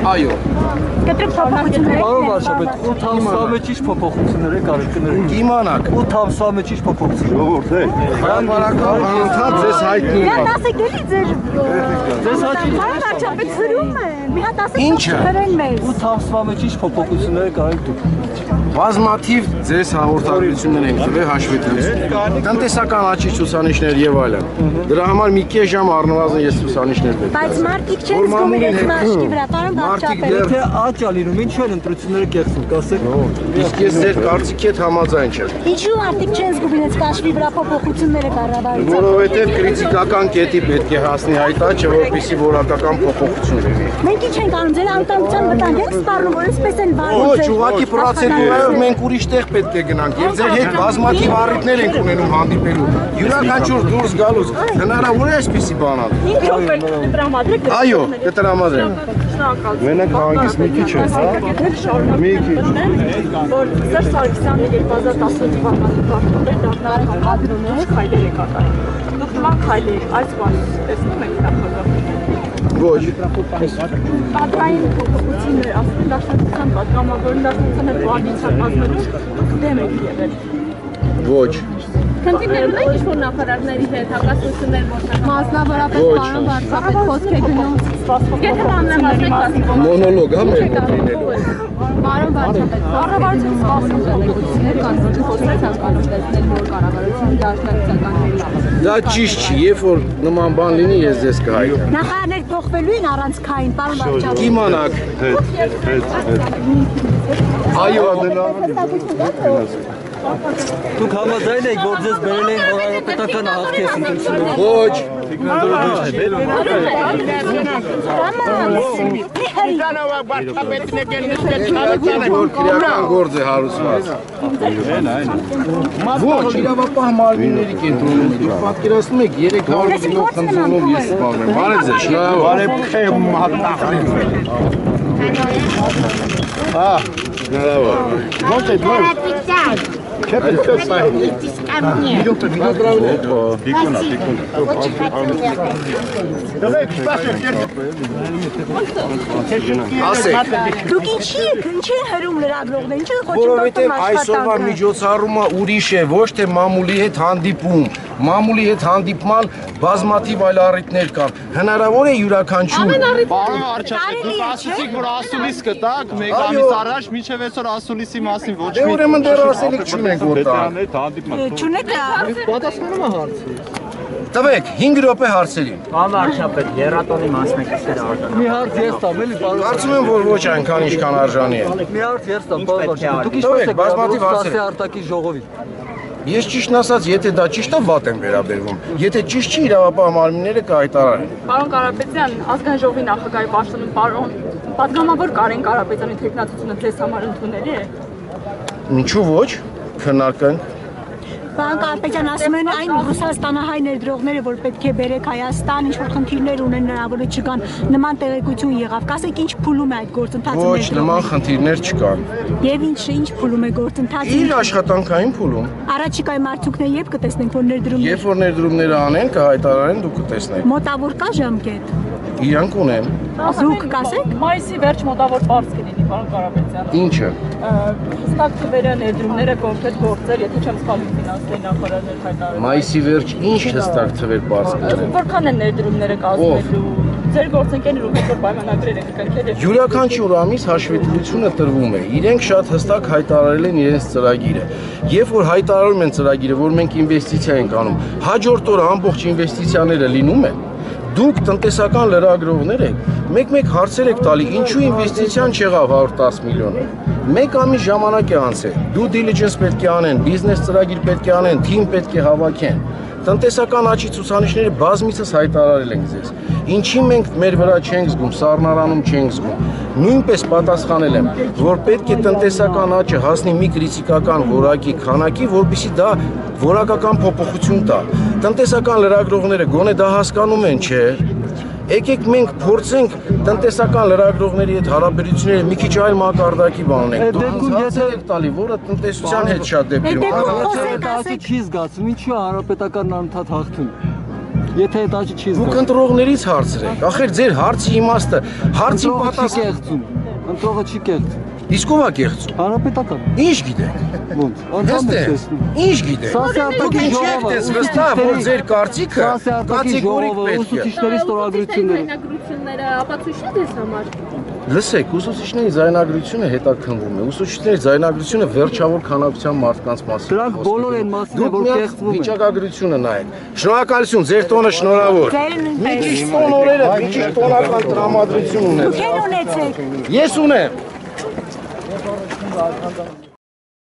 Այո։ Կտրուկ փոփոխություններ։ Պարոն վարչապետ, 8 ամսվա մեջ ինչ փոփոխություններ եք արել կներեք։ Իմանաք։ 8 ամսվա մեջ ինչ փոփոխություններ։ Ժողովուրդ է։ Հրապարական անընդհատ ձեզ հայտնի Մի է։ հատ ասեք էլի ձեր։ Ձեզ հաճելի։ Պարոն վարչապետ հրում է։ Մի հատ ասեք Ինչը։ հրեն մեզ։ 8 ամսվա մեջ ինչ փոփոխություններ եք արել դուք։ Բազմաթիվ ձեզ հաղորդագրություններ ենք տվել հաշվետվություն։ Տնտեսական աճի ցուցանիշներ եւ այլն։ Դրա համար մի քիչ ժամ առնվազն ես ցուցանիշներ պետք է։ Բայց մարդիկ չեն զգում իրենց մաշկի վրա, պարոն վարչապետ։ Եթե աճ ա լինում, ինչու են ընտրությունները կեղծում, կասեք։ Իսկ ես ձեր կարծիքի հետ համաձայն չեմ։ Ինչու մարդիկ չեն զգում իրենց մաշկի վրա փոփոխությունները կառավարության։ Որովհետեւ քրիտիկական կետի պետք է հասնի հայտարարը, որպեսզի որակական փոփոխություն լինի։ Մենք ինչ ենք անում, ձեր անվտանգության վտանգ ենք սպառնում, որ այսպես են վարում։ Ոչ, ուղղակի պրոցեդուրայով մենք ուրիշ տեղ պետք է գնանք եւ ձեր հետ բազմաթիվ առիթներ ենք ունենում հանդիպելու։ Յուրաքանչյուր դուրս գալուց հնարավոր է այսպիսի բան անել։ Ինչ օֆեր տրամադրեք։ Այո, կտրամադրեմ։ Մենակ հանգիստ մի քիչ է, հա։ Մի քիչ։ Որ Սերժ Սարգսյանը 2018 թվականի վարչապետ դառնալ համադրումներ քայլեր է կատարել։ Դուք նման քայլեր այս բանը տեսնում եք նախագահ։ Ոչ։ Պատրային փոփոխություններ, ասում դաշնակցության պատգամավորն դաշնակցության հետ կոալիցիա կազմելու դուք դեմ եք եղել։ Ոչ։ Քննիներում եք ինչ-որ նախարարների հետ հակասություններ մոտակա։ Մասնավորապես պարոն վարչապետ խոսք է գնում։ Եթե բաննեղացեք ասի։ Մոնոլոգ հա մեր մոտ լինելու։ Պարոն վարչապետ, կառավարությունը սպասում տեղեկություններ կան, որ խոսեց հասկանում տեսնել, որ կառավարությունը դաշնակցական Դա ճիշտ չի, երբ որ նման բան լինի, ես ձեզ կհայտնեմ։ Նախարարներ փոխվելու են առանցքային, պարոն վարչապետ։ Իմանաք։ Այո, Դուք համաձայն եք, որ ձեզ բերել են հանրապետական ահազքես ընտրությունները։ ոչ։ Որ քրեական գործ է հարուցված։ Ոչ, իրավապահ մարմինների կենտրոնում դուք պատկերացնում եք 300 կիլո խնձանով ես սպառնեմ։ Բարև ձեզ, շնորհավոր։ Շնորհավոր։ Ո՞նց է դու։ Չէ՞ պետք է Ասեք։ Դուք ինչի հրում լրագրողներ, ինչի խոչընդոտում Որովհետև այսօրվա միջոցառումը ուրիշ է, ոչ թե մամուլի հետ հանդիպում։ Մամուլի հետ հանդիպման բազմաթիվ այլ առիթներ կան։ Հնարավոր է յուրաքանչյուր։ Պարոն վարչապետ, դուք ասացիք, որ ասուլիս կտակ, մեկ ամիս առաջ, մինչև այսօր ասուլիսի մասին ոչ Դե ուրեմն դեռ ասելիք չունենք որ տա։ Չունեք Պատասխանում է հարցի։ Տվեք 5 րոպե հարցերին։ Պարոն վարչապետ, երաթոնի մասնակիցները արտադրում։ Մի հարց ես տամ, էլի պարոն։ Կարծում եմ որ ոչ այնքան ինչքան արժանի է։ Մի հարց ես տամ, պարոն վարչապետ։ Դուք ինչպես եք բազմաթիվ հարցեր։ ստացի արտակի ժողովին։ Ես ճիշտն ասած, եթե դա ճիշտ է, վատ եմ վերաբերվում։ Եթե ճիշտ չի, իրավապահ մարմինները կհայտարարեն։ Պարոն Կարապետյան, ազգային ժողովի նախագահի պաշտոնում պարոն պատգամավոր Կարեն Կարապետյանի թեկնածությունը ձեզ համար ընդունելի է։ Ինչու ոչ, քննարկենք։ Պարոն Կարապետյան, ասում են այն Ռուսաստանահայ ներդրողները, որ պետք է բերեք Հայաստան, ինչ-որ խնդիրներ ունեն, հնարավոր է չկան, նման տեղեկություն եղավ։ Կասեք, ինչ փուլում է այդ գործընթացը։ Ոչ, նման խնդիրներ չկան։ Եվ ինչ փուլում է գործընթացը։ Իր աշխատանքային փուլում։ Առաջիկայի մարդուկներ երբ կտեսնենք, որ ներդրումներ։ Երբ որ ներդրումները անեն, կհայտարարեն, դուք կտեսնեք։ Մոտավոր կա ժամկետ։ Իրանք ունեն։ Դուք կասեք։ Մայիսի վերջ մոտավոր բարձ կլինի, պարոն Կարապետյան։ Ինչը։ Հստակ թվերը ներդրումները կոնկրետ գործեր, եթե չեմ սխալվում ֆինանսների նախարարներ հայտարարել։ Մայիսի վերջ ինչ հստակ թվեր բարձ կլինեն։ Որքան են ներդրումները կազմելու։ Ձեր գործընկերներում հետ որ պայմանագրեր եք կնքել։ Յուրաքանչյուր ամիս հաշվետվությունը տրվում է։ Իրենք շատ հստակ հայտարարել են իրենց ծրագիրը։ Երբ որ հայտարարում են ծրագիրը, որ մենք ինվեստիցիա ենք անում, հաջորդ օրը ամբողջ ինվեստիցիաները լինում են։ Դուք տնտեսական լրագրողներ եք, մեկ-մեկ հարցեր եք տալի, ինչու ինվեստիցիան չեղավ 110 միլիոնը։ Մեկ ամիս ժամանակ է անցել, due diligence պետք է անեն, բիզնես ծրագիր պետք է անեն, թիմ պետք է հավաքեն։ Տնտեսական աճի ցուցանիշները բազմիցս հայտարարել ենք ձեզ։ Ինչի մենք մեր վրա չենք զգում, սառնարանում չենք զգում։ Նույնպես պատասխանել եմ, որ պետք է տնտեսական աճը հասնի մի քրիտիկական որակի քանակի, որպեսզի դա որակական փոփոխություն տա։ Տնտեսական լրագրողները գոնե դա հասկանում են, չէ՞։ Եկեք մենք փորձենք տնտեսական լրագրողների հետ հարաբերությունները մի քիչ այլ մակարդակի բանենք։ Դուք հարցեր եք տալի, որը տնտեսության հետ շատ դեպի Չի զգացում, ինչու է հանրապետականն անընդհատ հաղթում։ Եթե այդ աճը չի Դուք զգա։ ընտրողներից հարցրեք։ Ախր ձեր հարցի իմաստը, հարցի Ընտրողը չի պատասխանը։ կեղծում։ Ընտրողը չի կեղծում։ Իսկ ով է կեղծում։ Հանրապետական։ Ինչ գիտեք։ Ոնց։ Անդամ է Հստակ։ տեսնում։ Ինչ գիտեք։ Սա Դուք սեարտակի ինչ ժողովը, եք վստահ, որ ձեր կարծիքը Սա սեարտակի կատեգորիկ ժողովը, պետք է։ ուսուցիչների ստորագրությունները։ Զայնագրությունները ապացույցն է դες համար։ Լսեք, ուսուցիչների զայնագրությունը հետաքննվում է։ Ուսուցիչների զայնագրությունը վերջավոր քանակության մարդկանց մասին։ Դրանք բոլոր են մասին է, որ կեղծվում են։ Վիճակագրությունը նայեք։ Շնորհակալություն, ձեր տոնը շնորհավոր։ Ձեր նույնպես։ Մի քիչ տոն օրերը, մի քիչ տոնական տրամադրություն ունեք։ Դուք էլ ունեցեք։ Ես ունեմ։